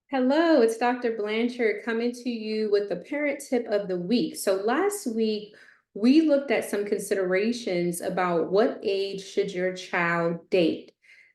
Hello, it's Dr. Blanchard coming to you with the parent tip of the week. So last week, we looked at some considerations about what age should your child date.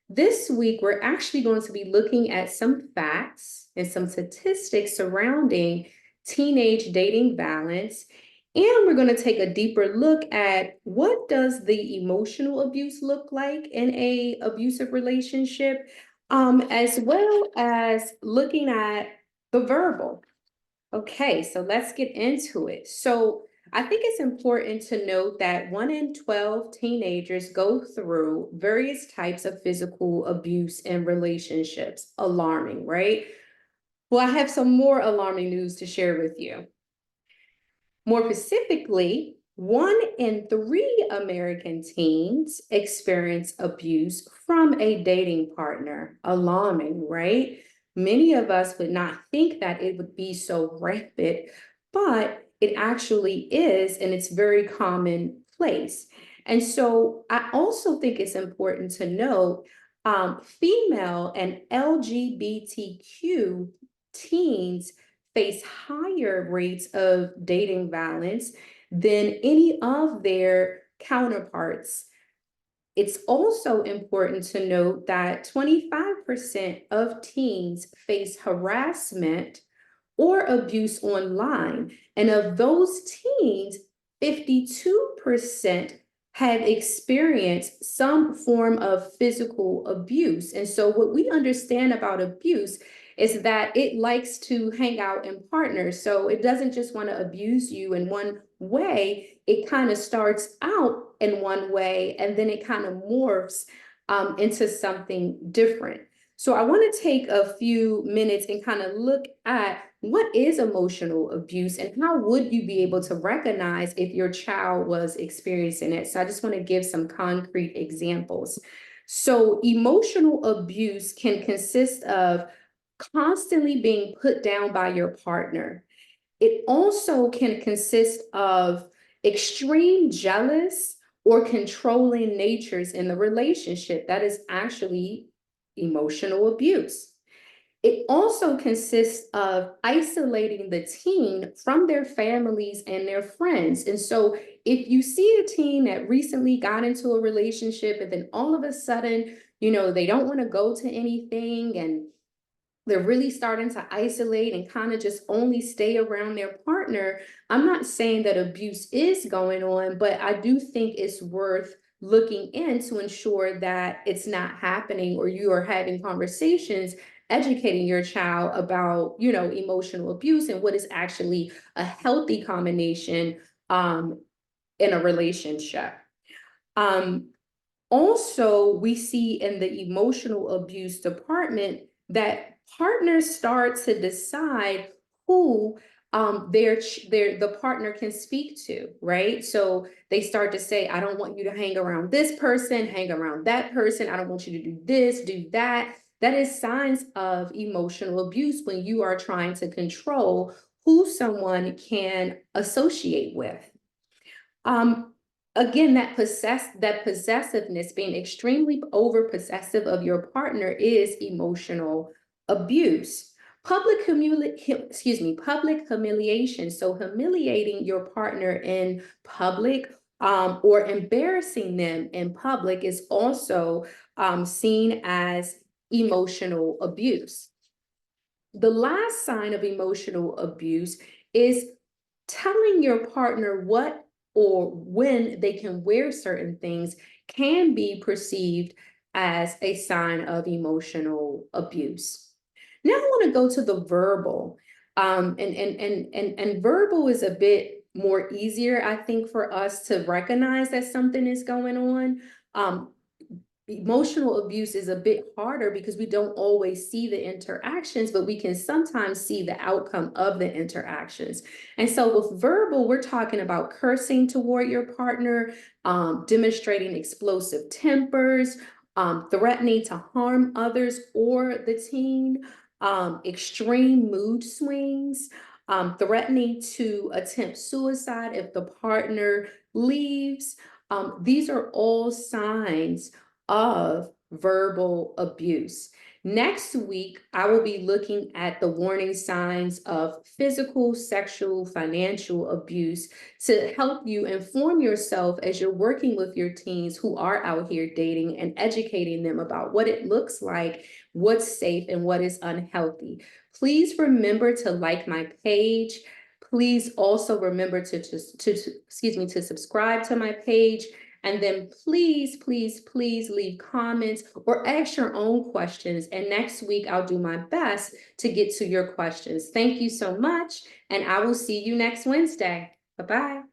This week, we're actually going to be looking at some facts and some statistics surrounding teenage dating violence. And we're going to take a deeper look at what does the emotional abuse look like in a abusive relationship, as well as looking at the verbal. Okay, so let's get into it. So I think it's important to note that 1 in 12 teenagers go through various types of physical abuse in relationships. Alarming, right? Well, I have some more alarming news to share with you. More specifically, 1 in 3 American teens experience abuse from a dating partner. Alarming, right? Many of us would not think that it would be so rampant, but it actually is, and it's very commonplace. And so I also think it's important to note female and LGBTQ teens face higher rates of dating violence than any of their counterparts. It's also important to note that 25% of teens face harassment or abuse online. And of those teens, 52% have experienced some form of physical abuse. And so, what we understand about abuse is that it likes to hang out in partners. So, it doesn't just want to abuse you in one way, it kind of starts out in one way and then it kind of morphs into something different. So I want to take a few minutes and kind of look at what is emotional abuse and how would you be able to recognize if your child was experiencing it. So I just want to give some concrete examples. So emotional abuse can consist of constantly being put down by your partner. It also can consist of extreme jealous or controlling natures in the relationship. That is actually emotional abuse. It also consists of isolating the teen from their families and their friends. And so, if you see a teen that recently got into a relationship and then all of a sudden, they don't want to go to anything and they're really starting to isolate and kind of just only stay around their partner. I'm not saying that abuse is going on, but I do think it's worth looking in to ensure that it's not happening or you are having conversations educating your child about emotional abuse and what is actually a healthy combination in a relationship. um, Also, we see in the emotional abuse department that partners start to decide who the partner can speak to, right? So they start to say, I don't want you to hang around this person, hang around that person. I don't want you to do this, do that. That is signs of emotional abuse when you are trying to control who someone can associate with. Um, Again, that possessiveness, being extremely over possessive of your partner is emotional abuse. Public humiliation. So humiliating your partner in public, or embarrassing them in public is also seen as emotional abuse. The last sign of emotional abuse is telling your partner what or when they can wear certain things can be perceived as a sign of emotional abuse. Now I want to go to the verbal. And verbal is a bit more easier, I think, for us to recognize that something is going on. Emotional abuse is a bit harder because we don't always see the interactions, but we can sometimes see the outcome of the interactions. And so with verbal, we're talking about cursing toward your partner, demonstrating explosive tempers, threatening to harm others or the teen, extreme mood swings, threatening to attempt suicide if the partner leaves. These are all signs of verbal abuse. Next week, I will be looking at the warning signs of physical, sexual, financial abuse to help you inform yourself as you're working with your teens who are out here dating and educating them about what it looks like, what's safe, and what is unhealthy. Please remember to like my page. Please also remember to subscribe to my page. And then please, please, please leave comments or ask your own questions. And next week, I'll do my best to get to your questions. Thank you so much. And I will see you next Wednesday. Bye-bye.